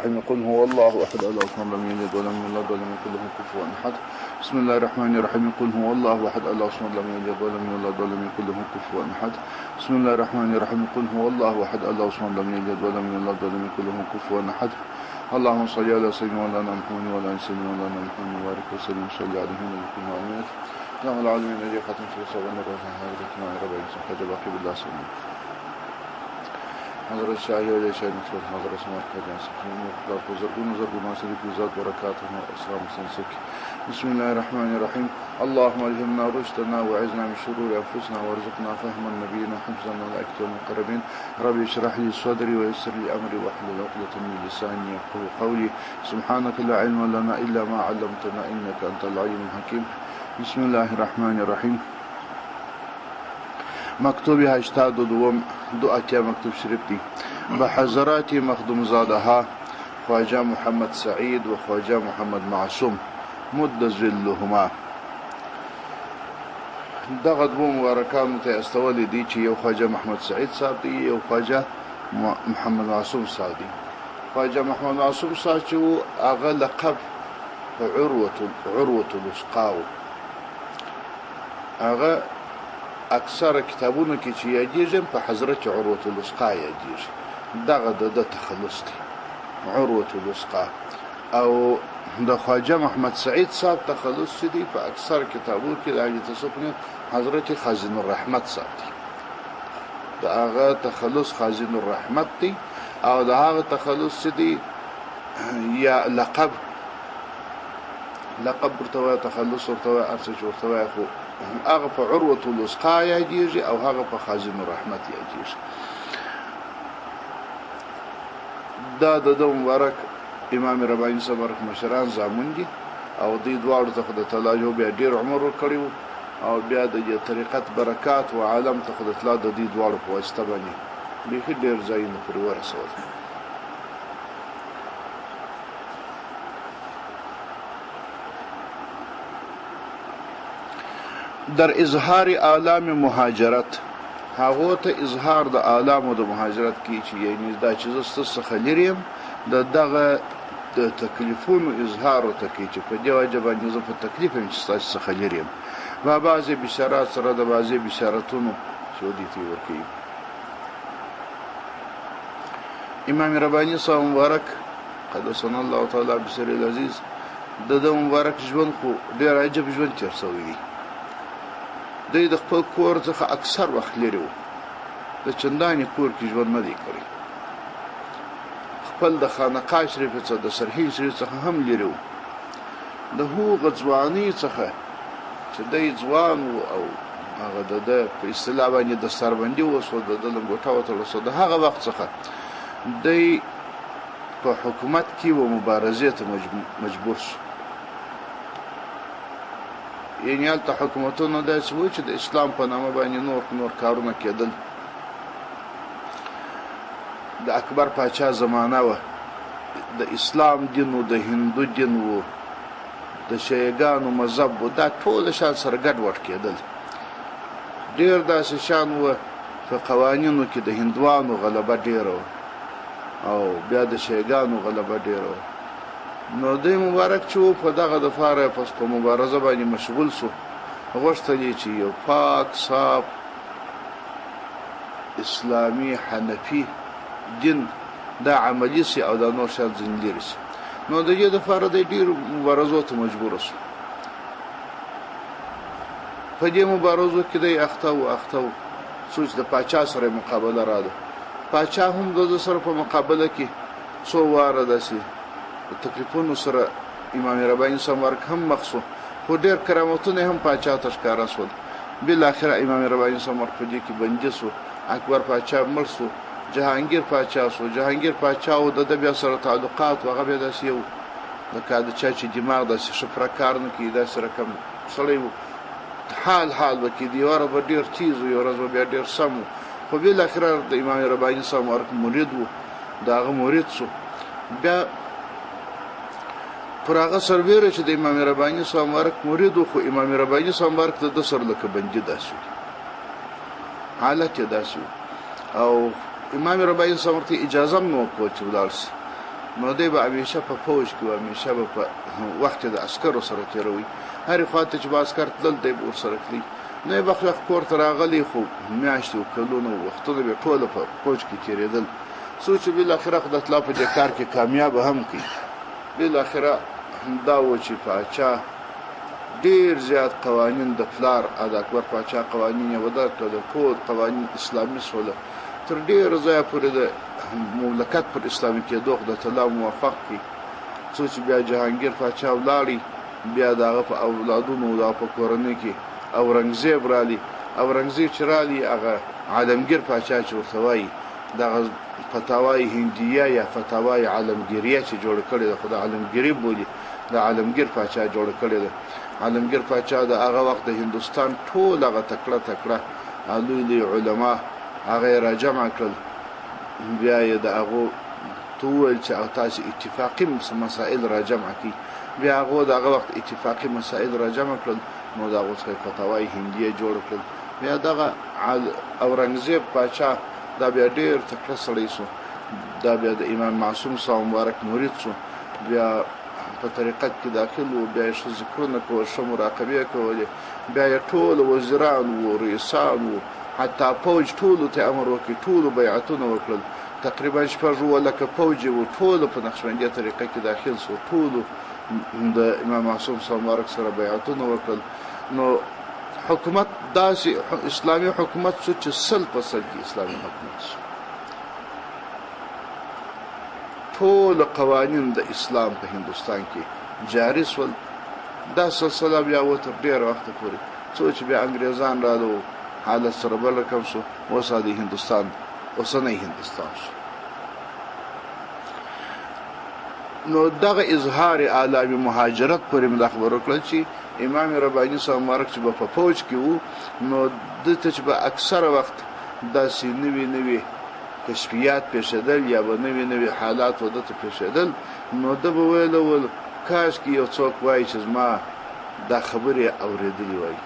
الرحيم قل هو الله أحد الله الصمد لم يلد ولم يولد ولم يكن له كفوا أحد. بسم الله الرحمن الرحيم قل هو الله أحد الله الصمد لم يلد ولم يولد ولم يكن له كفوا أحد. بسم الله الرحمن الرحيم قل هو الله أحد الله الصمد لم يلد ولم يولد ولم يكن له كفوا أحد. اللهم صل على سيدنا مولانا محمد وعلى آل سيدنا مولانا محمد وبارك وسلم وصل عليه وسلم وعلى اللهم العالمين الذي ختم في الصبر والرحمة حضرتنا يا رب العالمين حاجة باقي بالله سلام حضرت شاهي ولي شاهي مطلوب حضرت سماك قدام سبحانه وخلاف وزرقون وصدق وزاد بركاته وإسلام سنسك. بسم الله الرحمن الرحيم. اللهم الهمنا رشدنا وعزنا من شرور أنفسنا وارزقنا فهم النبيين وحفظا الملائكة والمقربين. ربي اشرح لي صدري ويسر لي أمري واحلل عقدة من لساني يفقهوا قولي. سبحانك لا علم لنا إلا ما علمتنا إنك أنت العليم الحكيم. بسم الله الرحمن الرحيم. مكتوب 82 دعاء مكتوب شريف دي بحضرات مخدوم زادها خواجه محمد سعيد وخواجه محمد معصوم مد ظلهما. دغه دوه مبارکانو ته استولې دي چې یو خواجه محمد سعید صاحب دی یو خواجه محمد معصوم صاحب دی. خواجه محمد معصوم صاحب چې هغه لقب عروة الوثقا هغه اکثر کتابونو کې چې یادېږي په حضرت عروة الوثقا یادېږي. دغه د تخلص دی عروة الوثقا. او د خواجه محمد سعید صاحب تخلص دی په اکثر کتابونو کې د تصوف حضرت خازن الرحمت صاحب دی. د هغه تخلص خازن الرحمت دی او د هغه تخلص دی یا لقب ورته تخلص ورته ارسج ورته خو هغه په عروة الوثقا یادېږي او هغه په خازن الرحمت یادېږي. دا د مبارک امام رباني صبر مشران زامن دي او دوی دواړو ته د تلاجو بیا ډیر عمر ورکړی او بیا د طریقت برکات او عالم ته د تلا د دې دواړو په واسطه باندې بیخي ډیر ځایونه پورې ورسول. در اظهار آلام مهاجرت هغه ته اظهار د آلام د مهاجرت کی چې یعنی دا چې زست څخه لریم دغه د تکلیفونو اظهار او تکي چې په دی وجه باندې زه په تکلیف هم چې تاسو څخه لریم با بعضی بشارات سره د بعضی بشارتونو سعودي تی ورکی. امام رباني صاحب مبارک قدسنا الله تعالی بسر العزیز د مبارک ژوند خو ډیر عجب ژوند تیر شوی دی. د خپل کور څخه اکثر وخت لري و د چنداني کور کې ژوند نه دی کړی. خپل د خانقاه شریف څخه د سرحیل شریف څخه هم لري و د هغه ځواني څخه چې د ځوان او هغه د په اصطلاح باندې د سربندي وسو د لنګوټه وتلسو د هغه وخت څخه د په حکومت کې و مبارزې ته مجبور شو. یعنی هلته حکومتونه داسې وو چې د اسلام په نامه باندې نور کارونه کېدل. د اکبر پاچا زمانه وه د اسلام دین و د هندو دین و د شیعګانو مذهب و دا ټول شان سره ګډوډ کېدل. ډېر داسې شان و په قوانینو کې د هندوانو غلبه ډېره او بیا د شیعګانو غلبه ډېره. نو د مبارک چې په دغه د فاره پس په مبارزه باندې مشغول سو غوښتل چې یو پاک صاف اسلامي حنفي دین دا عملی سي او دا نور شان زندګی سي. نو د دې د فاره د ډیر مبارزو ته مجبور شو. په دې مبارزو کې د اخته سوچ د پاچا سره مقابله راځي. پاچا هم د سره په مقابله کې څو واره داسي تکلیفونو سره امام رباني صاحب هم مخصو خو ډیر کرامتونه هم پاچا ته ښکارا شول. بل اخر امام رباني صاحب په دې کې بندي شو. اکبر پاچا مړ شو. جهانگیر پاچا شو. جهانگیر پاچا او د بیا سره تعلقات او هغه داسې یو د کاده چا چې دماغ داسې شفره کار نه کوي داسې رقم سړی حال وکړي دیواره به ډیر چیز یو ورځ بیا ډیر سم. خو بل اخر د امام رباني صاحب مرید وو داغه مرید شو. بیا پر هغه سربېره چې د امام رباني صاحب مرید خو امام رباني صاحب د سر لکه بندي داسې حالت داسې او امام رباني صاحب ته اجازه مو کو چې ولارس نو دی به همیشه په فوج کې و، همیشه به په وخت د عسکرو سره تېروي. هرې خوا ته چې به عسکر تلل دی به ورسره تلي. نو یې بخت وخت کور ته راغلی، خو میاشتې و کلونه وختونه به ټوله په فوج کې تېرېدل. څو چې بالاخره خدای تعالی په دې کار کې کامیابه هم کړي. بالاخره دا و چې پاچا ډېر زیات قوانین د پلار د اکبر پاچا قوانین یې وضع کړل، ټول قوانین اسلامي سوله. تر ډېره ځایه پورې د مملکت پر اسلامي کېدو خدای تعالی موفق کړي. څو چې بیا جهانګیر پاچا ولاړی، بیا د هغه په اولادونو او په کورنۍ کې اورنګزیب رالی. اورنګزیب چې رالی هغه عالمګیر پاچا چې ورته وایي دغه فتاوای هندیه یا فتاوای عالمګیریه چې جوړ کړې ده، خو د عالمګیري بولي، د عالمګیر پاچا جوړ کړې ده. عالمګیر پاچا د هغه وخت د هندوستان ټول هغه تکړه لوی لوی علما هغه یې راجمع کړل. بیا یې د هغو ته وویل چې تاسې اتفاقي مسایل راجمع کړي. بیا هغو د هغه وخت اتفاقي مسایل راجمع کړل، نو د هغو څخه فتاوای هندیه جوړ کړل. بیا دغه اورنګزیب پاچا دا بیا ډېر تکړه سړی سو، دا بیا د امام معصوم صاحب مبارک مرید سو. بیا په طریقت کې داخل و، بیا یې ښه ذکرونه کول، ښه مراقبې کولې. بیا یې ټول وزیران و، رئیسان و، حتی فوج ټولو ته امر وکړي، ټولو بیعتونه وکړل. تقریبا 6,000 فوج و، ټولو په نقشبندي طریقه کې داخل سو، ټولو د امام معصوم صاحب مبارک سره بیعتونه وکړل. نو حکومت داسې اسلامي حکومت شو چې 100% کې اسلامي حکومت شو. ټول قوانین د اسلام په هندوستان کې جاری شول. دا سلسله بیا وتر ډېر وخت پورې، څو چې بیا انګریزان راغلو، حالت سره بل رقم شو. اوس د هندوستان اوسنی هندوستان شو. نو دغه اظهار اعلامي مهاجرت پورې مې خبر وکړل چې امام رباني صاحب مبارک چې په فوج کې وو، نو دته چې به اکثره وخت داسې نوي کشفیات پیښېدل یا به نوي حالات ودته پیښېدل، نو ده به ویل کاش کې یو څوک وایي چې زما دا خبرې اورېدلې وای،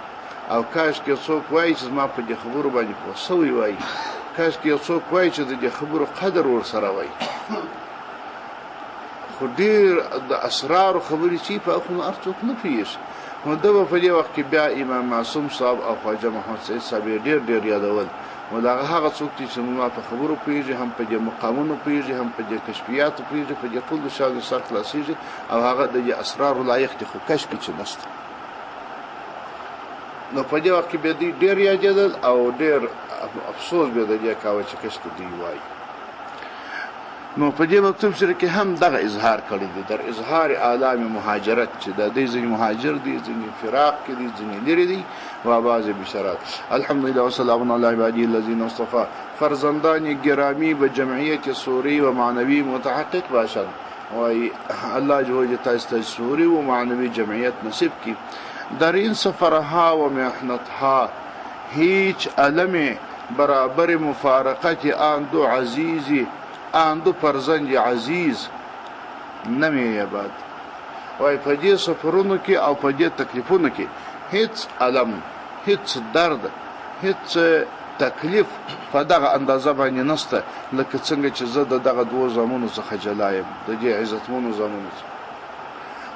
او کاش کې څوک وایي چې زما په دې خبرو باندې پوه سوی وای، کاش کې یو څوک وایي چې د دې خبرو قدر ورسره وای. خو ډېر د اسرارو خبرې چې په اخونو هر څوک نه پوهېږي. نو ده به په دې وخت کې بیا امام معصوم صاحب او خواجه محمد سعید صاحب یې ډېر یادول. نو د هغه څوک چې ما په خبرو پوهېږي، هم په دې مقامونو پوهېږي، هم په دې کشفیاتو پوهېږي، په دې ټولو شیانو سر خلاصېږي، او هغه د دې اسرارو لایق دي، خو کشف کې چې نشته. نو په دې وخت کې به دوی ډېر یادېدل او ډېر افسوس به د دې کاوه چې کش کې دوی وایي. نو په دې مکتوب سره کې هم دغه اظهار کړی دی، در اظهار اعلام مهاجرت، چې د دې ځینې مهاجر دي، ځینې فراق کې دي، ځینې لرې دي، و بعض بشارات. الحمدلله وسلام علی عباده الذین اصطفى. فرزندان گرامی به جمعیت سوری و معنوی متحقق باشند. و الله جل جلاله سوری و معنوی جمعیت نصیب کی. در این سفرها و محنتها هیچ علم برابر مفارقت آن دو عزیزی، آن دو فرزند عزیز نمی یابد. وای په دې سفرونو کې او په دې تکلیفونو کې هیڅ علم، هیڅ درد، هیڅ تکلیف په دغه اندازه باندې نشته لکه څنګه چې زه دغه دوه زامنو څخه جلا یم، د دې عزتمنو زامنو څخه.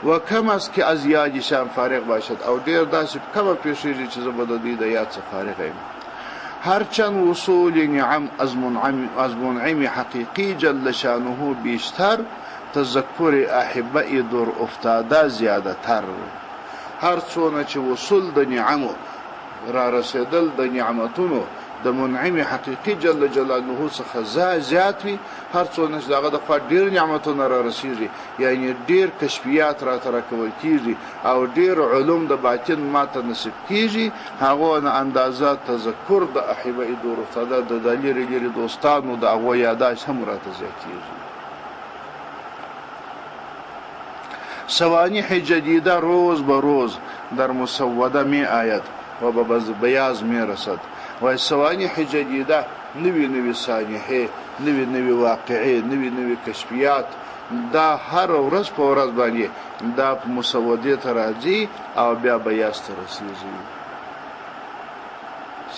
و کم است که از یادشان فارغ باشد، او ډېر داسې کمه پیښېږي چې زه به د دوی د یاد څخه فارغ یم. هرچند وصول نعم از منعم حقیقی جل شانه بیشتر، تذکر احبه دور افتاده زیاده تر. هر څونه چې وصول د نعمو را رسیدل د نعمتونو د منعم حقیقی جل جلاله څخه زیات وي، هر څونه چې دغه د خوا ډېر نعمتونه را رسیږي، یعنی ډېر کشفیات راته راکول کېږي او ډېر علوم د باطن ماته نصیب کېږي، هغو نه اندازه تذکر د احبه دور افتاده د لرې دوستانو د هغو یاداشت هم راته زیاتېږي. سوانح جدیده روز به روز در مسوده می آید و به بیاض می رسد. و سوانح جدیده نوی سانحه، نوی واقعه، نوی کشفیات، دا هر ورځ په ورځ باندې دا په مسودې ته راځي او بیا بیاض ته رسېږي.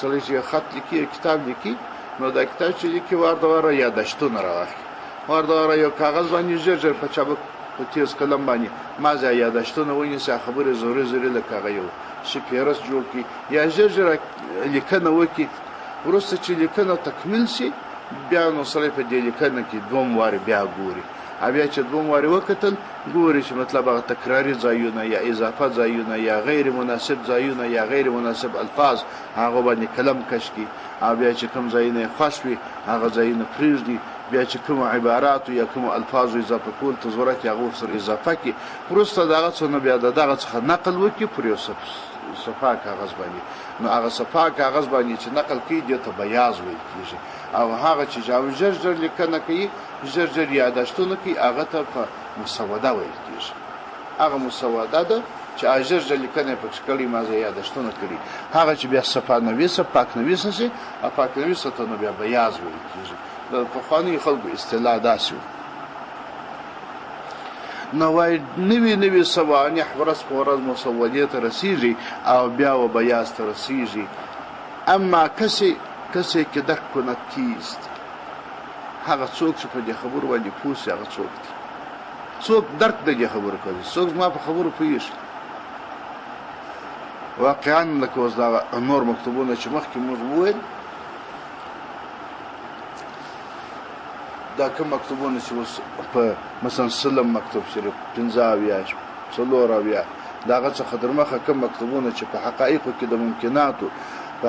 سړی چې خط لیکي، کتاب لیکي، نو دا کتاب چې لیکي وار د واره یاداشتونه راواخلي، ورته یو کاغذ باندې ژر ژر په چابک په تیز قلم باندې ما ځای یاداشتونه ونیسه خبرې زوري زوري لکه هغه یو شي پیرس جوړ کړي یا ژر ژر لیکنه وکړي وروسته چې لیکنه تکمیل شي بیا نو سړی په دې لیکنه کې دوم واري بیا ګوري بیا چې دوم واري وکتل ګوري چې مطلب هغه تکراری ځایونه یا اضافه ځایونه یا غیر مناسب ځایونه یا غیر مناسب الفاظ هغه باندې کلم کش کی بیا چې کوم ځایونه خوښ وي هغه ځایونه پریږدي بیا چې کوم عبارات یا کوم الفاظ اضافه کول ته ضرورت هغه سره اضافه کی وروسته دغه څه بیا دغه څخه نقل وکي پر یو صفحه کاغذ باندې نو هغه صفحه کاغذ باندې چې نقل کیږي ته بیاض ویل کیږي او هغه چې جاو ژر ژر لیکنه کوي ژر ژر یاداشتونه کوي هغه ته په مسوده ویل کیږي هغه مسوده ده چې ژر ژر لیکنه په کړي مازه یاداشتونه کړي هغه چې بیا صفحه نویسه پاک نویسه شي پاک نویسه ته نو بیا بیاض ویل کیږي د پخواني خلکو اصطلاح داسې نو وای نوی سوانح ورځ په ورځ مسودې ته رسیږي او بیا و بیاض ته رسیږي اما کسی که درک کند کیست هغه څوک چې په دې خبرو باندې پوه شي هغه څوک دی څوک درک د دې خبرو کوي څوک ما په خبرو پوهېږي واقعا لکه اوس دا نور مکتوبونه چې مخکې موږ وویل دا کوم مکتوبونه چې اوس په مثلا سلم مکتوب شریف 15 څلور دغه څخه در مخه کوم مکتوبونه چې په حقایقو کې د ممکناتو په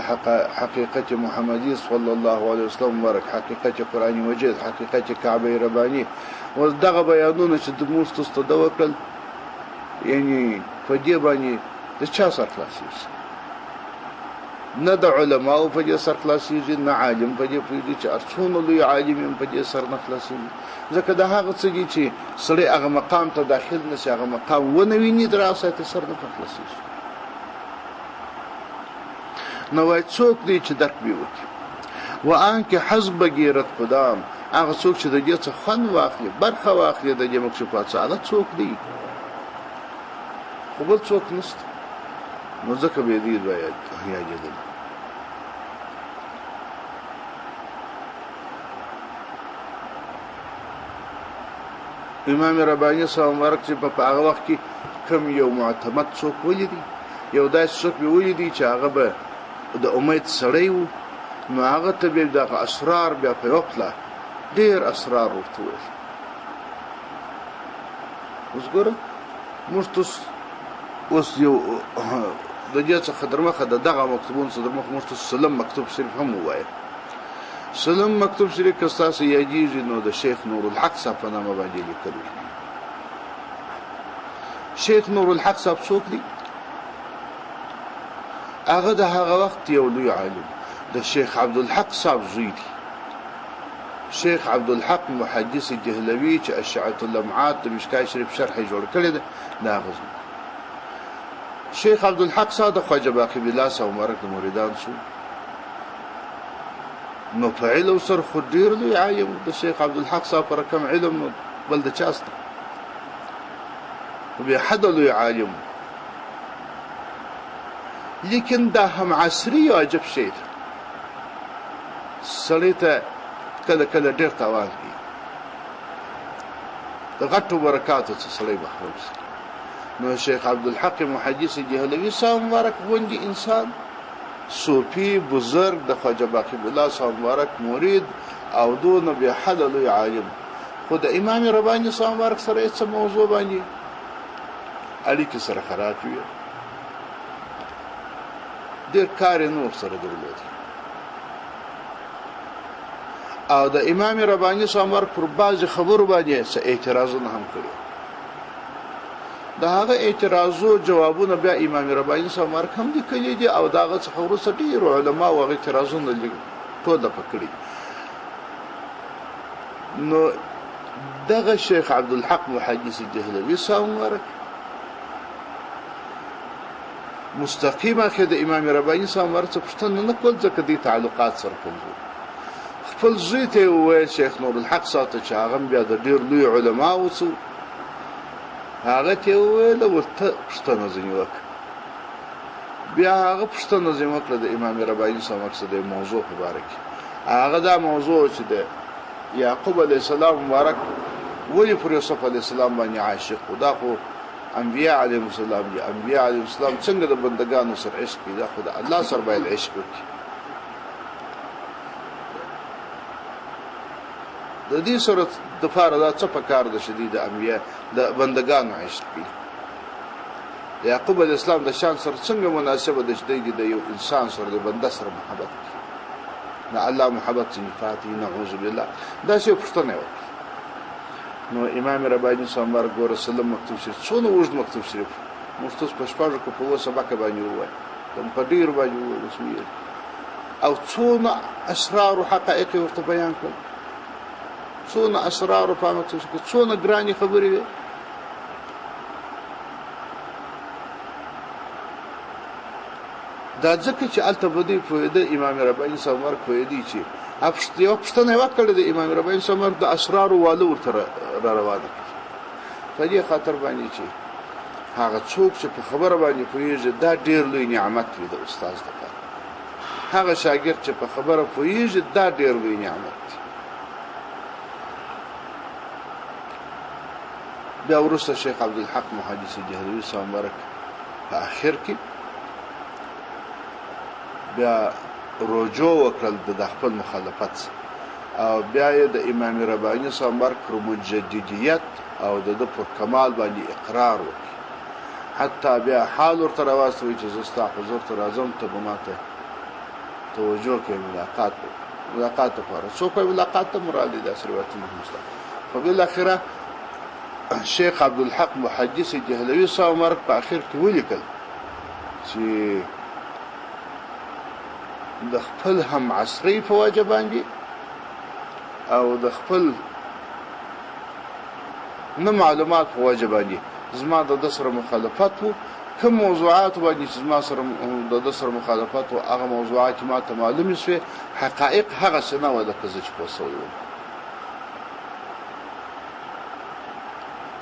حقیقت محمدی صلی الله علیه وسلم ورک حقیقت قرآن مجید حقیقت کعبه ربانی و دغه بیانونه چې د موستو د وکړ یعنی په دې باندې د چا سر خلاصیږي نه د علماء په دې سر خلاصیږي نه عالم په دې پوهیږي چې ارڅونه لوی عالم په دې سر نه خلاصیږي ځکه د هغه څه دي چې سړی هغه مقام ته داخل نشي هغه مقام ونه ویني دراسه ته سر نه خلاصیږي نو وای څوک دی چې درک به وکړي و ان کې حزب بغیرت قدام هغه څوک چې د دې څخه خوند واخلي برخه واخلي د دې مکشوفات څخه هغه څوک دی خو بل څوک نشته نو ځکه به دې باید یادېدل امام رباني صاحب مبارک چې په هغه وخت کې کم یو معتمد څوک ولیدي یو داسې څوک ولیدي چې هغه به د امید سړی وو نو هغه ته به دغه اسرار بیا په وکړه ډېر اسرار ورته ویل اوس ګوره موږ اوس یو د دې څخه در مخه دغه مکتوبونه څخه در مخه موږ سلم مکتوب شریف هم ووایه سلم مکتوب شریف که ستاسو یادېږي نو د شیخ نور الحق صاحب په نامه باندې لیکلی شیخ نور الحق صاحب څوک دی هغه د هغه وخت یو لوی عالم د شیخ عبدالحق صاحب زوی دی شیخ عبدالحق محدث دهلوي چې اشعه اللمعات د مشکای شریف شرح جوړ کړی دی دا غزو شیخ عبدالحق صاحب د خواجه باقی بالله صاحب مبارک مریدان شو نو په علم سره خو ډیر لوی عالم د شیخ عبدالحق صاحب پر کم علم بل د چاست به حد لوی عالم لیکن دا هم عصري عجب شی سړی ته کله کله ډیر تاوان کوي د غټو برکاتو څخه سړی محروم شي نو شیخ عبدالحق محدث دهلوي صاحب مبارک غوندي انسان صوفي بزرگ د خواجه باقی بالله صاحب مبارک مرید او دون به حد لوی عالم خود امام رباني صاحب مبارک سره څه موضوع باندې اړیکې سره خراب وي ډېر کار نور سره درلود او د امام رباني صاحب مبارک پر بعض خبرو باندې څه اعتراضونه هم کړو دا هغه اعتراضو جوابونه بیا امام رباني صاحب مبارک هم لیکلي دي او داغه څخه وروسته ډېر علما او اعتراضونه ټول پکړي نو دغه شیخ عبدالحق محدث دهلوي صاحب مبارک مستقیمه که د امام رباني صاحب مبارک پښتنه نه کول ځکه دې تعلقات سره کوي خپل زوی ته وویل شیخ نور الحق صاحب چې هغه بیا د ډېر لوی علما وڅو هغه ته ویل ورته پښتنه ځنی وک بیا هغه پښتنه ځنی وکړه د امام رباني صاحب مقصد موضوع په اړه کې هغه دا موضوع چې د یعقوب علیه السلام مبارک ولې پر یوسف علیه السلام باندې عاشق و؟ دا خو انبیاء علیهم السلام دي. انبیاء علیهم السلام څنګه د بندګانو سره عشق کوي؟ دا خو د الله سره باید عشق وکړي. د دې صورت دپاره دا څه پکار ده چې د انبیاء د بندګانو عشق کوي؟ د یعقوب علیه السلام د شان سره څنګه مناسبه ده چې دی د یو انسان سره د بنده سره محبت کوي؟ د الله محبت صفات نعوذ بالله. داسې پوښتنه وکړه. نو امام رباني سمار ګوره سلم مکتوب شریف څونه اوږد مکتوب شریف موږ تاسو په شپږو کې په اووه سبقه باندې ووایو، کوم په ډېرو باندې ووایو، او څونه اسرار او حقایق ورته بیان کړل، څونه اسرار او په مکتوب کې څونه ګرانې خبرې وي. دا ځکه چې هلته به دوی پوهېده امام رباني سمار پوهېدی چې یو پوښتنه یې وکړه د امام رباني سمار د اسرارو واله ورته را روانه کړي. په دې خاطر باندې چې هغه څوک چې په خبره باندې پوهېږي دا ډېر لوی نعمت وي د استاد لپاره. هغه شاګرد چې په خبره پوهېږي دا ډېر لوی نعمت دی. بیا وروسته شیخ عبدالحق محدث جهلوي صاحب مبارک په آخر کې بیا رجوع وکړل د خپل مخالفت او بیا یې د امام رباني صاحب مبارک پر مجددیت او د پر کمال باندې اقرار وکړي. حتی بیا حال ورته راواستوي چې زه ستا حضور ته راځم، ته به ماته توجه کوې ملاقات لپاره. څوک وایي ملاقات ته مراد دی، داسې روایتونه هم شته. خو بالاخره شیخ عبدالحق محدث جهلوي صاحب مبارک په آخر کې ولیکل چې د خپل هم عصري په وجه باندې او د خپل نه معلومات په وجه باندې زما د ده سره مخالفت و. کوم موضوعات باندې چې زما سره د ده سره مخالفت و هغه موضوعات ما ته معلومې شوې، حقایق هغسې نه وه لکه زه چې پوه سوی وم.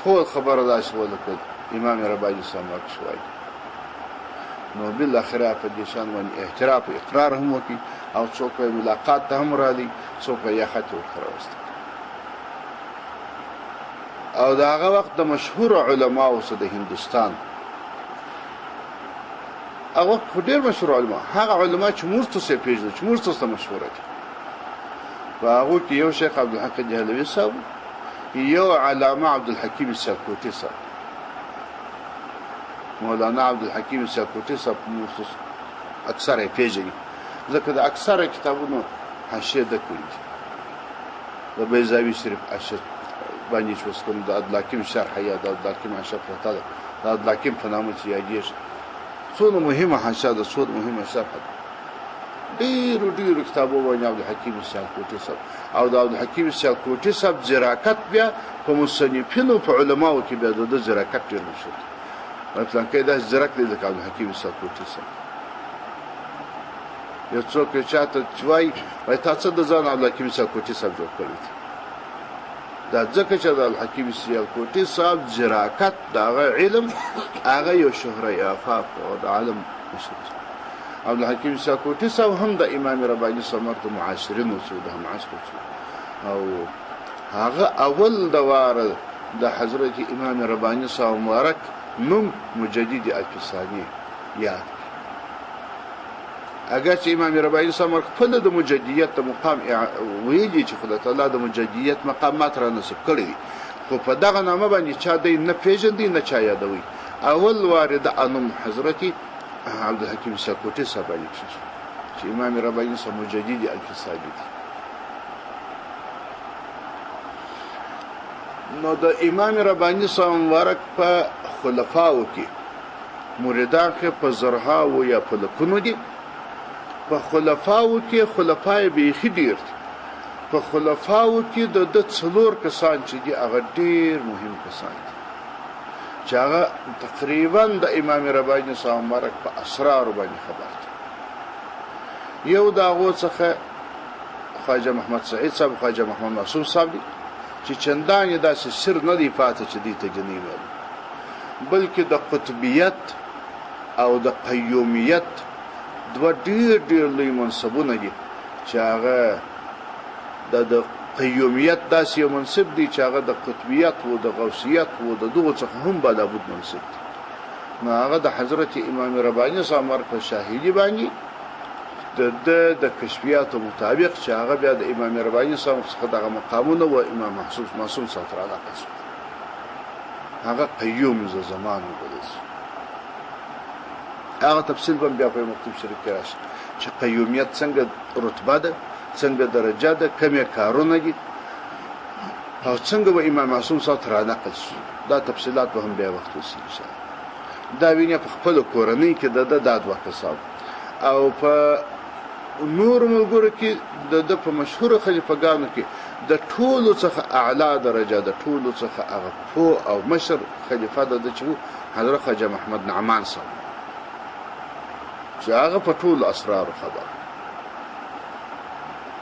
ټول خبره داسې وه لکه امام رباني صاحب مبارک وایي. نو بالاخره په دې شان باندې اعتراف او اقرار هم وکړي او څوک یې ملاقات ته هم راځي، څوک یې خط ورته راوستي. او د هغه وخت د مشهور علماو څخه د هندوستان هغه وخت ډېر مشهور علما، هغه علما چې موږ تاسو یې پېژنو چې موږ تاسو ته مشهوره دي، په هغو کې یو شیخ عبدالحق جهلوي صاحب، یو علامه عبدالحکیم سیالکوټي صاحب، مولانا عبدالحکیم سیالکوټي صاحب موږ اکثره یې پېژني ځکه د اکثره کتابونو حاشیه ده کړي دي. د بیضاوي شریف حاشیه باندې چې اوس کوم د عبدالحکیم شرحه یا د عبدالحکیم حاشیه پرته ده، د عبدالحکیم په نامه چې یادېږي. څونه مهمه حاشیه ده، څونه مهمه شرحه ده. ډېرو کتابو باندې عبدالحکیم سیالکوټي صاحب او د عبدالحکیم سیالکوټي صاحب زراکت بیا په مصنفینو په علماو کې بیا د ده زراکت ډېر مشهور دی. فلانکی داسې زرک دی لکه عبدالحکیم سیالکوټي صاحب. یو څوک یې چاته چې وایي تا څه د ځان عبدالحکیم سیالکوټي صاحب جوړ کړی دی؟ دا ځکه چې د عبدالحکیم سیالکوټي صاحب زراکت د هغه علم هغه یو شهره آفاق او د عالم مشهور. عبدالحکیم سیالکوټي صاحب هم د امام رباني صاحب د معاصرینو څخه د همعصر څخه او هغه اول د واره د حضرت امام رباني صاحب مبارک نوم مجدد الفسانی یاد. اگر چې امام رباني صاحب خپل د مجددیت د مقام ویلي چې خدای تعالی د مجددیت مقامات را نصیب کړی دي، خو په دغه نامه باندې چا دی نه پېژندي نه چا یادوي. اول وارد انم حضرت عبدالحکیم سیالکوټي صاحب باندې چې امام رباني صاحب مجدد الفسانی دی. نو د امام رباني صاحب مبارک په خلفاو کې مریدان کې په زرهاو یا په لکونو دي. په خلفاو کې خلفای بیخي ډېر دي. په خلفاو کې د 4 کسان چې دي هغه ډېر مهم کسان دي چې هغه تقریبا د امام رباني صاحب مبارک په اسرارو باندې خبر دي. یو د هغو څخه خواجه محمد سعید صاحب، خواجه محمد معصوم صاحب دي چې چندان یې داسې سر نه دی پاتې چې دې ته جنې ویل، بلکې د قطبیت او د قیومیت دوه ډېر لوی منصبونه دي چې هغه د قیومیت داسې یو منصب دی چې هغه د قطبیت و د غوثیت و د دغو څخه هم بلابود منصب دی. نو هغه د حضرت امام رباني صاحب مرکز شاهدي باندې د کشفیاتو مطابق چې هغه بیا د امام رباني صاحب څخه دغه مقامونه و امام معصوم صاحب را نقل هغه قیوم ز زمان وګرځي. هغه تفصیل به بیا په مکتوب شریف کې راشي چې قیومیت څنګه رتبه ده، څنګه درجه ده، کومه کارونه دي او څنګه به امام معصوم صاحب را نقل شي. دا تفصیلات به هم بیا وخت وسی ان شاء الله. دا ویني په خپل کورنۍ کې د داد وکړ او په نور ملګرو کې د په مشهور خلیفګانو کې د ټولو څخه اعلی درجه د ټولو څخه هغه فو او مشر خلیفہ د چې حضرت خواجه محمد نعمان صاحب چې هغه په ټولو اسرار خبر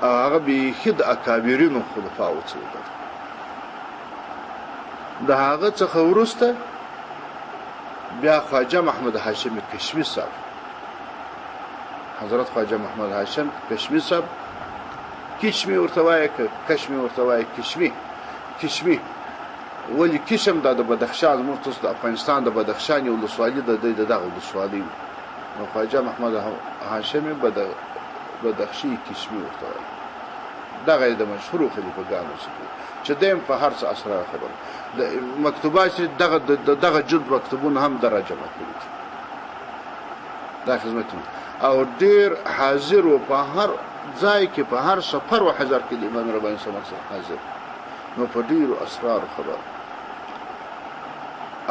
هغه به خد اکابرینو خلفاء او څه د هغه څخه ورسته بیا خواجه محمد هاشم کشمی صاحب حضرت خواجه محمد هاشم کشمی صاحب کشمی ورتوای کشمی ورتوای کشمی ولی کشم د بدخشان مرتضی د افغانستان د بدخشان یو ولسوالي د دغه ولسوالي نو خواجه محمد هاشم بدخشي کشمی ورتوای دغه د مشهور خلیفګانو څخه چې دیم په هر څه اسرار خبر د مکتوبات دغه جلد مکتوبونه هم درجه مکتوب دا خدمتونه او ډیر حاضر و په هر ځای کې په هر سفر او حضر کې د امام رباني صاحب حاضر نو په ډیرو اسرار خبر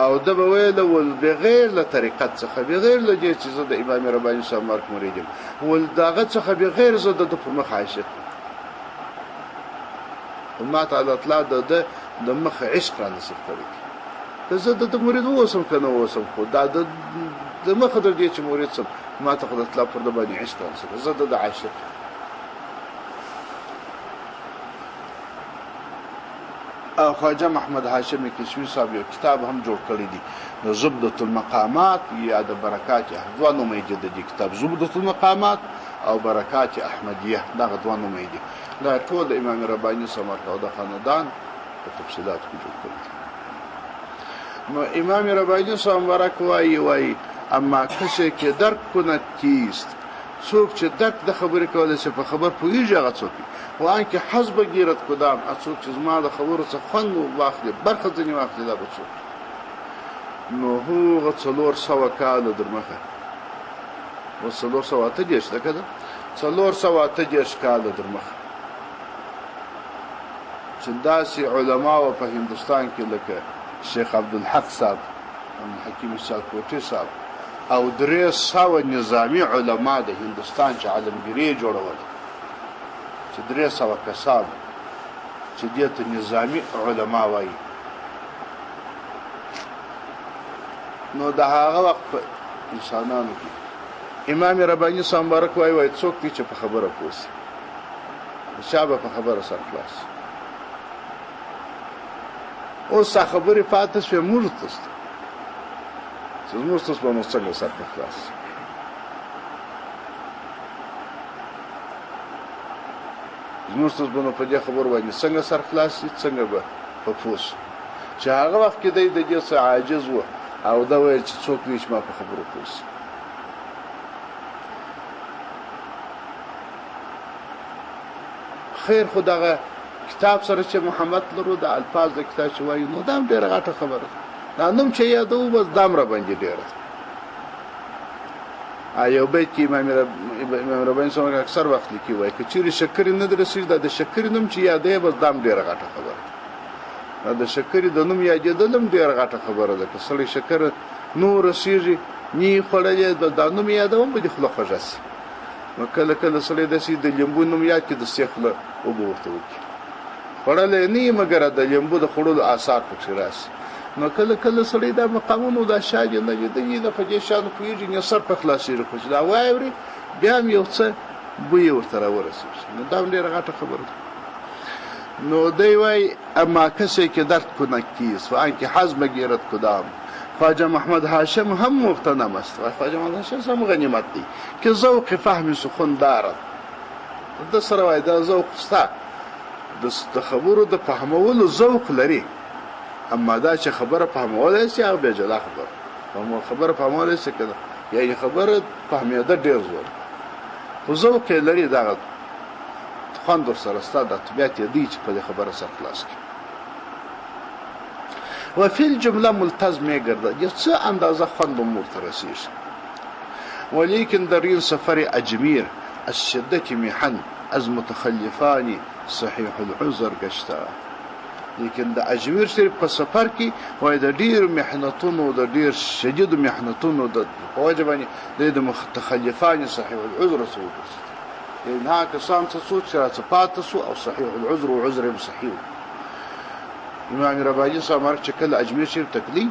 او د ویل ول بغیر له طریقت څخه بغیر له دې چې زه د امام رباني صاحب مرګ مرید یم ول داغه څخه بغیر زه د پر مخ عاشق وما تعالی اطلاع د مخ عشق را نصیب کړی که زه د مرید ووسم کنه ووسم خو دا د مخ د دې چې مرید سم ما ته خدای اطلاع پر د باندې عشق را نصیب زه د عاشق او خواجه محمد هاشم کشمی صاحب یو کتاب هم جوړ کړی دی د زبدة المقامات یا د برکات دوه نومې د کتاب زبدة المقامات او برکات احمدیه دغه دوه نومې دي دا ټول امام رباني صاحب او د خاندان په تفصیلات کې جوړ کړی نو امام رباني صاحب مبارک وایي اما کسی که درک کند کیست څوک چې درک د خبرې کولای شي په خبر پوهیږي هغه څوک و آنکه حسب گیرد کدام څوک چې زما د خبرو څخه خوند واخلي برخه ځینې واخلي دا به څوک نو هغه 400 کاله در مخه و 480 ده که ده 480 کاله در مخه چې داسې علماو په هندوستان کې لکه شیخ عبدالحق صاحب حکیم سالکوټي صاحب او 300 نظامی علما د هندوستان چې عالمگیری جوړول چې 300 کسان چې دې ته نظامی علما وایي نو د هغه وخت انسانانو کې امام رباني صاحب مبارک وایي څوک دی چې په خبره پوسي شابه په خبره سر خلاص اوس خبرې پاتې شوې موږ تاسو زموږ تاسو په څنګه سر خلاص زموږ تاسو په دې خبر باندې څنګه سر خلاص څنګه به په پوس چې هغه وخت کې د دې څخه عاجز و او دا وایي چې څوک نشي ما په خبرو پوس خیر خدای کتاب سره چې محمد لرو د الفاظ د کتاب چې وایي نو دا ډېره غټه خبره دا نوم چې یادو بس دام را باندې ډېره ایو بیت کې امام رباني صاحب اکثر وخت لیکي وایي چې چیرې شکر نه درسي دا د شکر نوم چې یادې بس دام ډېره غټه خبره دا د شکر د نوم یادېدل ډېره غټه خبره ده که سړی شکر نور رسیږي نی خړلې د نوم یادوم به د خلق خوښي نو کله کله سړی د سي د لیمبو نوم یاد کې د سیخله او ورته وکي خړلې نه مګر د لیمبو د خړلو آثار پکې راشي نو کله کله سړی دا مقامونو دا شاجه نه دی د فجې شانو پیږي نه سر په خلاصي راخوش دا وایوري بیا یو څه بوی ورته ورسېږي نو دا ډېره غټه خبره ده نو دی وای اما کسی که درد کنه کیست و آنکه حزم گیرد کدام خواجه محمد هاشم هم مغتنم است خواجه محمد هاشم هم غنیمت دی که ذوق فهم سخن دارد د سره وای دا ذوق ستا د خبرو د فهمولو ذوق لري، اما دا چې خبره فهمولای شي هغه بیا جلا خبره فهمولای شي کنه، یعنی خبره فهمیده ډیر زور خو ذوق لري، دا خوند سره ستاسو د طبیعت دی چې په خبره سره خلاص کی. وفي الجمله ملتزمه ګرځي یو څه اندازه خوند مور ترسیش، ولكن درين سفر أجمير الشدة محن از متخلفاني صحيح العذر قشتا. لیکن د اجمیر شریف په سفر کې وای د ډیر محنتونو د ډیر شدید محنتونو د واجبانی د متخلفان صحیح العذر سو نه کسان څه سوچ راځي پاتسو او صحیح العذر او عذر صحیح. امام رباعي صاحب چې کله اجمیر شریف تکلی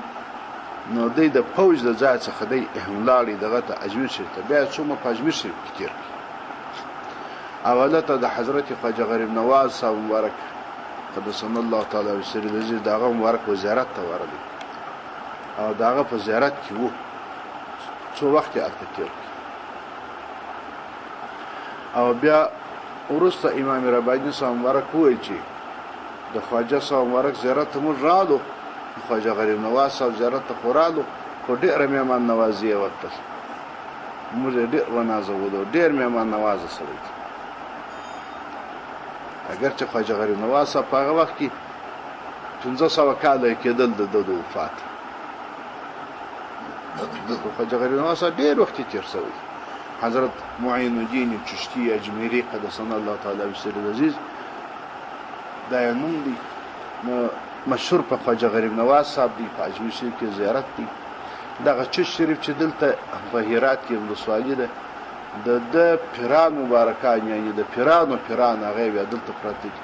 نو د فوج د ځای څخه د اهملالي دغه ته اجمیر شریف ته بیا څومره په اجمیر شریف کې تیر اولته د حضرت خواجه غریب نواز صاحب مبارک قدسنا الله تعالی وسره د دغه مبارک وزارت ته ورغلی او دغه په زیارت کې وو څو وخت الته تیر او بیا ورسته امام رباعي صاحب مبارک وایي چې د خواجه صاحب مبارک زیارت مو رالو، خواجه غریب نواز صاحب زیارت ته خورالو خو ډېر مهمان نوازي وکړه، موږ ډېر ونازولو، ډېر مهمان نواز سره. اگر چې خواجه غریب نواز صاحب په هغه وخت کې 1500 کاله کېدل د وفات، د خواجه غریب نواز صاحب ډېر وخت تیر شوی. حضرت معین الدین چشتی اجمیری قدسنا الله تعالی وسره عزیز دا نوم دی مشهور په خواجه غریب نواز صاحب دی په اجمیر شریف کې زیارت دی. دغه چش شریف چې دلته په هرات کې ولسوالي ده د پیران مبارکان یعنی د پیران هغه بیا دلته پراته دي.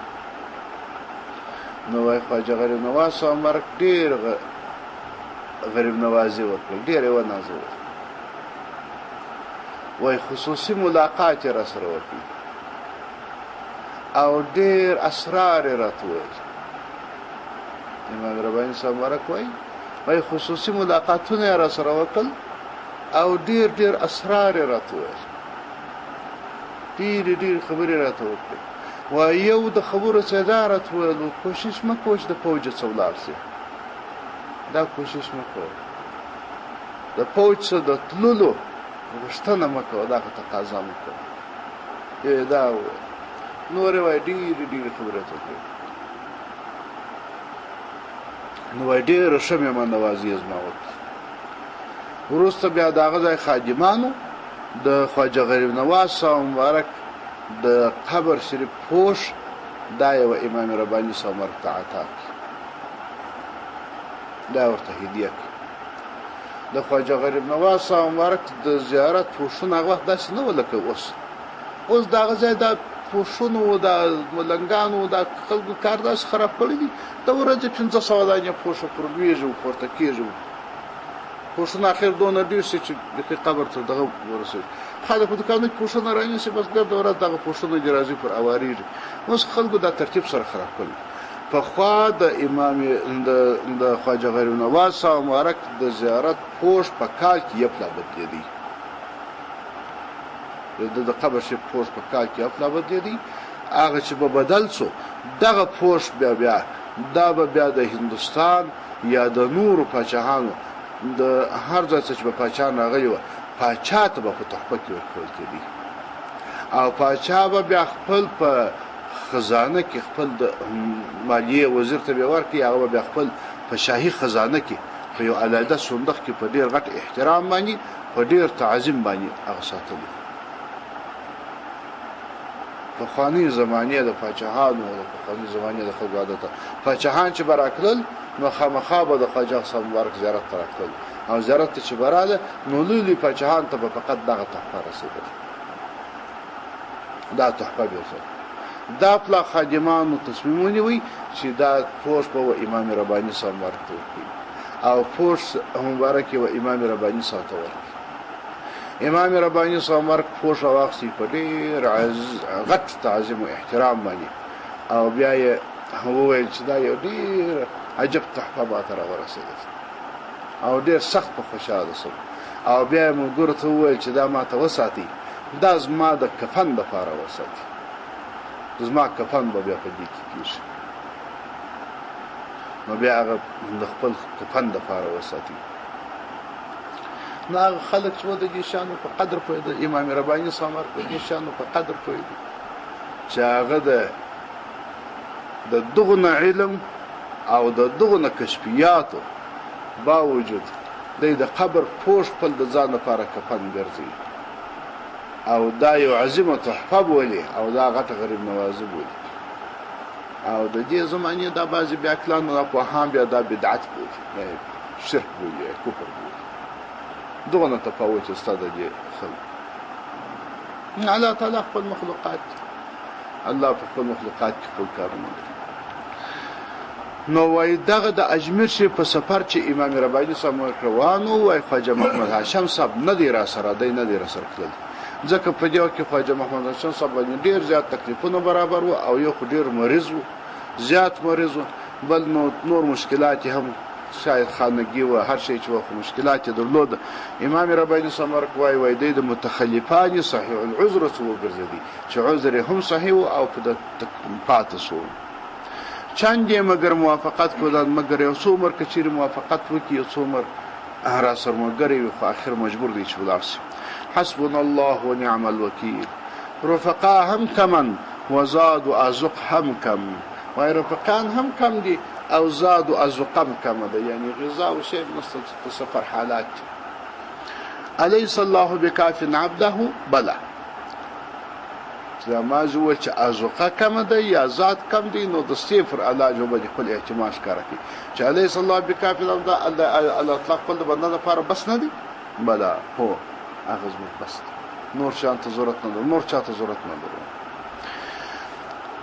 نو وايي خواجه غریب نواز صاحب مبارک ډیر غریب نوازي وکړ، ډیر و نازو وای خصوصي ملاقات را سره وکړي او ډیر اسرار راتول. امام رباعي صاحب مبارک وای خصوصي ملاقاتونه را سره وکړل او ډیر اسرار راتول، ډیر خبرې راته وکړي. وای یو د خبرو صدارت ولو کوشش مکوش د فوج څولار سي، دا کوشش مکو د فوج څخه د تللو غشتنه مکو، دا تقاضا مکو دا نور وای ډیر خبرې ته وکړي. نو وای ډیر شمه من نوازي ازما وکړه. ورسته بیا دغه ځای خادمانو د خواجه غریب نواز صاحب مبارک د قبر شریف پوش دا یو امام رباني صاحب مرتعتا دا ورته هدیه د خواجه غریب نواز صاحب مبارک د زیارت پوشونه هغه وخت داسې نه ولکه اوس دغه ځای د پوشونو د ملنګانو د خلکو کار داس خراب کړی دي. د ورځې 1500 دانې پوشه پرلویږي او پورته کېږي، پوشونه اخر دونه ډېر شي چې د قبر ته دغه ورسېږي. خلک په دوکانو کې پوشونه رانیسي، بس ګرد ورځ دغه پوشونه دې راځي پر اواریږي. اوس خلکو دا ترتیب سره خراب کړی. پخوا د امام د خواجه غریب نواز صاحب مبارک د زیارت پوش په کال کې یو پلا بدلېدی، د قبر شریف پوش په کال کې خپل بدلېدی. هغه چې په بدل شو دغه پوش بیا د هندستان یا د نورو پاچاهانو د هر ځای چې په پاچا راغلی و پاچا ته په تحفه کې ورکول کېدی او پاچا به بیا خپل په خزانه کې خپل د مالیه وزیر ته به ورکړي، هغه بیا خپل په شاهي خزانه کې په یو علاده صندوق کې په ډیر غټ احترام باندې په ډیر تعظیم باندې هغه ساتلی. په خواني زمانه د پاچاهانو او په خواني زمانه د خلکو عادت پاچاهان چې براکل نو خامخا به د خواجه صاحب مبارک زیارت ترکل او زیارت چې براله نو لولي پاچاهان ته فقط دغه تحفه رسیدل، دا تحفه به دا پلا خادمانو تصمیم ونیوي چې دا پوش په امام رباني صاحب مبارک ته ورکړي او پوش مبارک و امام رباني صاحب ته ورکړي. امام رباني صاحب مبارک پوش واخسي په ډېر غټ تعظیم او احترام باندې او بیا یې وویل چې دا یو ډېر عجب تحفه ما ته راورسېده او ډېر سخت په خوشاله شوم او بیا یې ملګرو ته وویل چې دا ما ته وساتي، دا زما د کفن دپاره وساتي. زما کفن به بیا په دې کې کېږي. نو بیا هغه د خپل کفن دپاره وساتي. نو هغه خلک چې د دې شیانو په قدر پوهېده، امام رباني سامر په دې شیانو په قدر پوهېده چې هغه د دغونه علم او د دغونه کشفیاتو باوجود د قبر پوښ خپل د ځان لپاره کفن ګرځي او دا یو عظیمه تحفه بولي او دا غټه غریب نوازي بولي. او د دې زمانې دا بعضې بیا کلان راپوهان بیا دا بدعت بولي، شرک بولي، کفر بولي. دغونه تفاوت شته د دې خلکو. الله تعالی خپل مخلوقات، الله په خپل مخلوقات کې خپل کارونه کوي. نو وای دغه د اجمیر شي په سفر چې امام رباعي سم روانو، وای خواجه محمد هاشم صاحب نه دی را سره، دی نه دی را سره تللی، ځکه په دې وخت کې خواجه محمد هاشم صاحب باندې ډېر زیات تکلیفونه برابر وو او یو خو ډېر مریض وو، زیات مریض وو، بل نور مشکلات هم شاید خانگی و هر شی چې وو مشکلات درلود. امام رباعي سمرک وای د متخلفان صحیح العذر څو ګرځدي چې عذر هم صحیح او په پاتې سو چاندې مگر موافقت کولان، مگر یو څو مر کچیر موافقت وکي، یو څو مر را سر مگر یو خو اخر مجبور دي چې ولاسي. حسبنا الله ونعم الوکیل. رفقا هم کمن وزاد و ازق هم کم، وای رفقان هم کم دي او زاد و ازقم کم ده، یعنی غذا و شی نست سفر حالات. الیس الله بکاف عبده بلا. ما زوال چې ازقه کم ده یا زاد کم دي، نو د صفر علاج وبدي خپل احتماج کار کوي چې الیس الله بکاف عبده الله اطلاق خپل بنده لپاره بس نه دي، بلا هو هغه بس، نور شانته ضرورت نه ده، نور چاته ضرورت نه ده.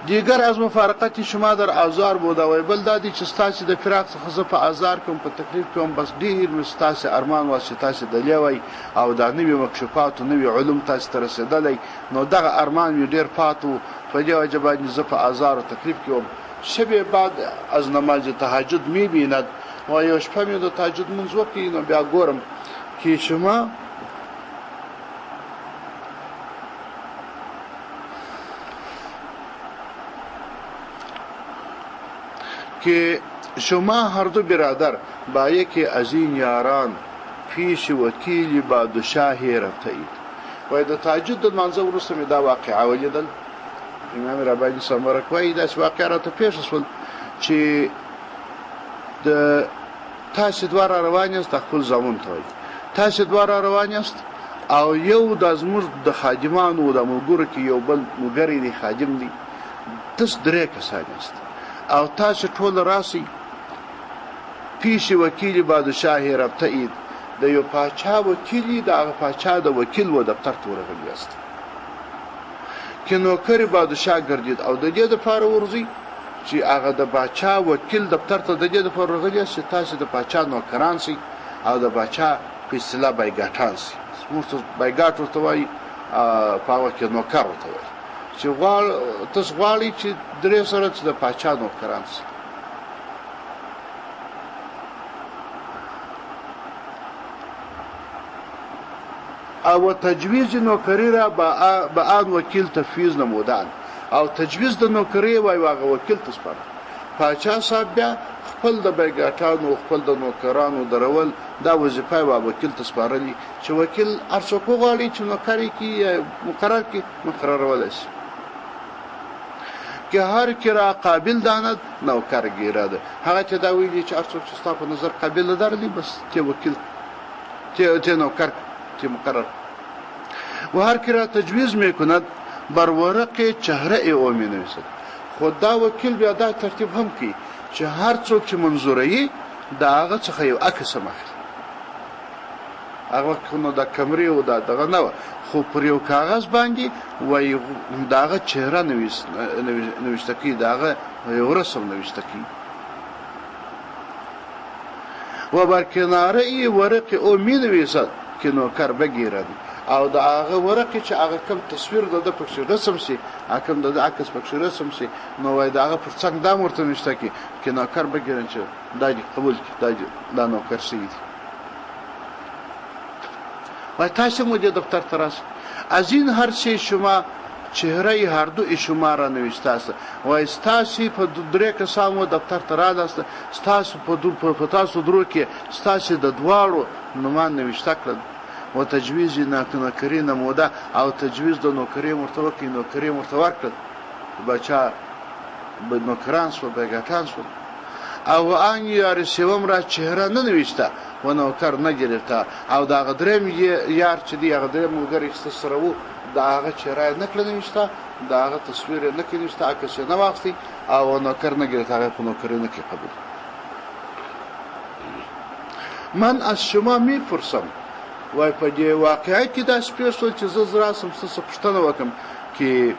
دیگر از مفارقت شما در آزار بوده وای بل دادی چې ستاسو د فراق څخه زه په آزار کوم، په تکلیف کوم، بس ډیر ستاسو ارمان واسه تاسو د لیوي او د نوې مکشوفات او نوې علوم تاسو ته رسیدلی، نو دغه ارمان یې ډیر پاتو. په دې وجه باندې زه په آزار او تکلیف کوم. شب بعد از نماز تهجد میبیند و یو شپه مې د تهجد منځ وکړي، نو بیا ګورم کې شما که شما هر دو برادر با یکی از این یاران پیش وکیلی بادشاهی رفته اید. وای د تهجد د منځه وروسته مې دا واقعه ولیدل. امام رباعي سمرک وایي داسې واقعه راته پیښه شول چې د تاسې دواړه روان یاست خپل زامن ته وایي، تاسې دواړه روان یاست او یو د زموږ د خادمانو د ملګرو کې یو بل ملګری دی، خادم دی، تاسو درې کسان یاست او تاسو ټول راسي پیش وکیل بادشاهی رفته اید، د یو پاچا وکیلی د هغه پاچا د وکیل و دفتر ته ورغلی است که نوکر بادشاه ګرځید او د دې دپاره ورځي چې هغه د پاچا وکیل دفتر ته د دې دپاره ورغلی است چې تاسو د پاچا نوکران سئ او د پاچا په اصطلاح بایګاټان سئ. موږ ته بایګاټ ورته وایي، په هغه کې نوکر ورته وایي چې تاسو غواړئ چې درې سره چې د پاچا نوکران سئ. او تجویز نوکری را به آن وکیل تفویض نمودن او تجویز د نوکری وای واغه وکیل تسپاره. پاچا صاحب بیا خپل د بیګاټانو خپل د نوکرانو درول دا وظیفه و وکیل تسپارلی چې وکیل هر څوک غواړي چې نوکری کی مقرر کی مقررول شي که هر کرا قابل داند نوکر گیرد. هغه چې دا ویلي چې هر څوک چې ستا په نظر قابل درلی بس ته وکیل ته نوکر ته مقرر. و هر کرا تجویز میکند بر ورق چهره او می نویسد. خود دا وکیل بیا دا ترتیب هم کی چې هر څوک چې منظوري دا هغه څخه یو عکس مخلي، هغه کنو دا کمرې او دا دغه نه، خو پر یو کاغذ باندې وای داغه چهره نوشته کی، داغه یو رسم نوشته کی و بر کناره ای ورق او می نویسد که نوکر بگیرد او دا هغه ورقې چې هغه کوم تصویر د پکښې رسم شي، کوم د عکس پکښې رسم شي، نو وای دا هغه پر څنګ دا ورته نشته کی که نوکر بگیرن چې دا قبول کی دا نوکر شي. و تاسو مو د دفتر تراس از این هر چی شما چهره هر دو شماره نوشته است و ستاسو په درې کسانو دفتر ته راځه ستاسو په تاسو درو کې ستاسو د دواړو نومان نوشته کړل و تجویز نوکري نموده او تجویز د نوکري مرتبه کې نوکري مرتبه کړل بچا به نوکران سو بګټان سو او ان یار سیوم را چهره نه نوشته و نوکر نه گرفته او دا غدرم یار چې دی غدرم ملګری سره وو دا هغه چهره نه کړل نوشته دا هغه تصویر نه کړی نوشته عکس نه واختی او نوکر نه گرفته هغه په نوکر نه کې قبول من از شما میپرسم وای په دې واقعیت کې دا سپیشل چې زه راسم څه پښتنه وکم کې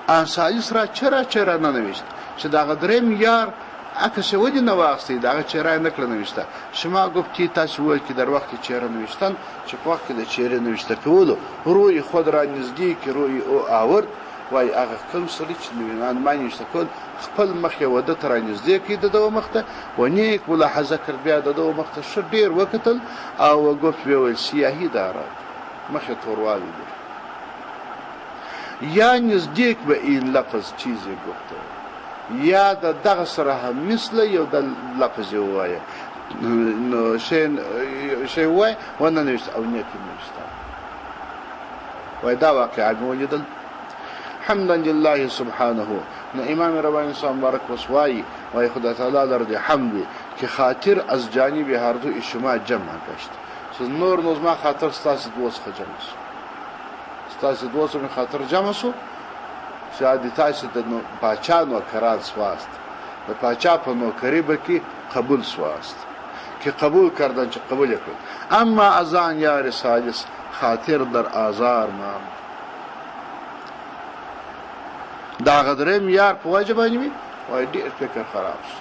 انسایي سره چهره نه نوشته چې دا غدرم یار عکس ودی نه واختی دا چهره نه کړل نوشته شما گفتی تاسو وایي چې در وخت چهره نوشتن چې په وخت د چهره نوشته کولو روی خود را نزدیک روی او آورد وای هغه کوم سړي چې نومان ما نوشته کول خپل مخ یې وده تر نزدیک د دوه مخته و نیک ملاحظه کړ بیا د دوه مخته ش ډیر وکتل او گفت ویل سیاهی داره مخ توروال دی یا نزدیک به این لفظ چیزی گفته یا د دغه سره هم مثله یو د لفظ وایي نو شی وای ونه نوشته او نیت نوشته وای دا واقعا موجود حمدا لله سبحانه نو امام ربانی صاحب مبارک وسوای وای خدا تعالی در دې حمد کې خاطر از جانب هر دو شما جمع گشت نور نظم خاطر ستاسو دوست جمع شو ستاسو دوست خاطر جمع شو شاید تاسو د پاچا نوکران سواست د پاچا په نوکری به کې قبول سواست که قبول کردن چې قبول کړ اما اذان یار سالس خاطر در آزار ما دا غدرم یار په واجب نیوي وای ډیر فکر خراب شو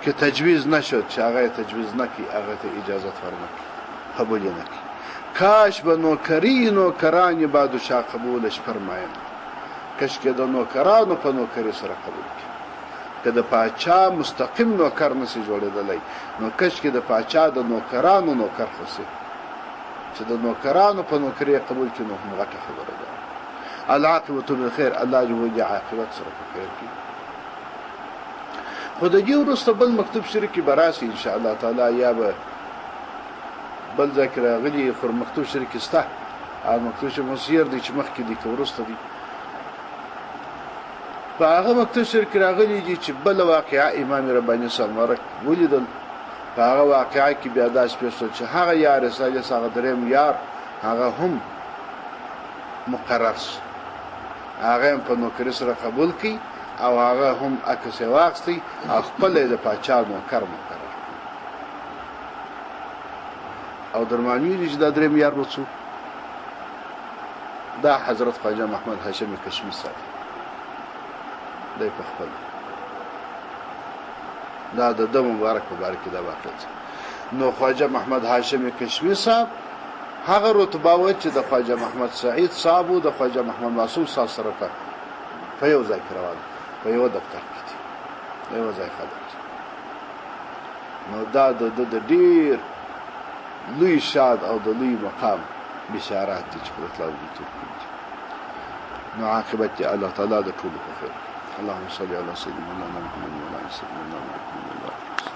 که تجویز نشد چې هغه تجویز نکي هغه ته اجازه ورنکي قبول نکي کاش به نوکران بادشاه قبولش فرمایم کاش که د نوکرانو په نوکری سره قبول کی که د پاچا مستقیم نوکر نسی جوړېدلی نو کاش که د پاچا د نوکرانو نوکر خوسی چې د نوکرانو په نوکری قبول کی نو هم غټه خبره ده العاقبة بالخير الله جل عاقبت سره په خیر کی خو د دې وروسته بل مکتوب شریکی براسي ان شاء الله تعالی یا به بل ذکر غلی خور مکتوب شریک استه او مکتوب چې مسیر دي چې مخکې دي که ورسته دي په هغه مکتوب شریک راغلی دي چې بل واقعه امام ربانی صاحب مبارک ولیدل په هغه واقعه کې بیا داس پیښو چې هغه یار سره هغه دریم یار هغه هم مقرر هغه په نوکری سره قبول کی او هغه هم عکس واخستی او خپل د پاچا نوکر مقرر او درمانی چې د دریم یار وڅو دا حضرت خواجه محمد هاشمی کشمی صاحب دی په خپل دا د مبارک دا واقع نو خواجه محمد هاشمی کشمی صاحب هغه رتبه و چې د خواجه محمد سعید صاحب او د خواجه محمد معصوم صاحب سره په یو ځای کې روان په یو دفتر کې یو ځای خلک نو دا د ډیر لوی شاد او د لوی مقام بشارات دي چې په اطلاع دي نو عاقبت الله تعالی د ټول په خیر اللهم صل على سيدنا محمد وعلى آل سيدنا محمد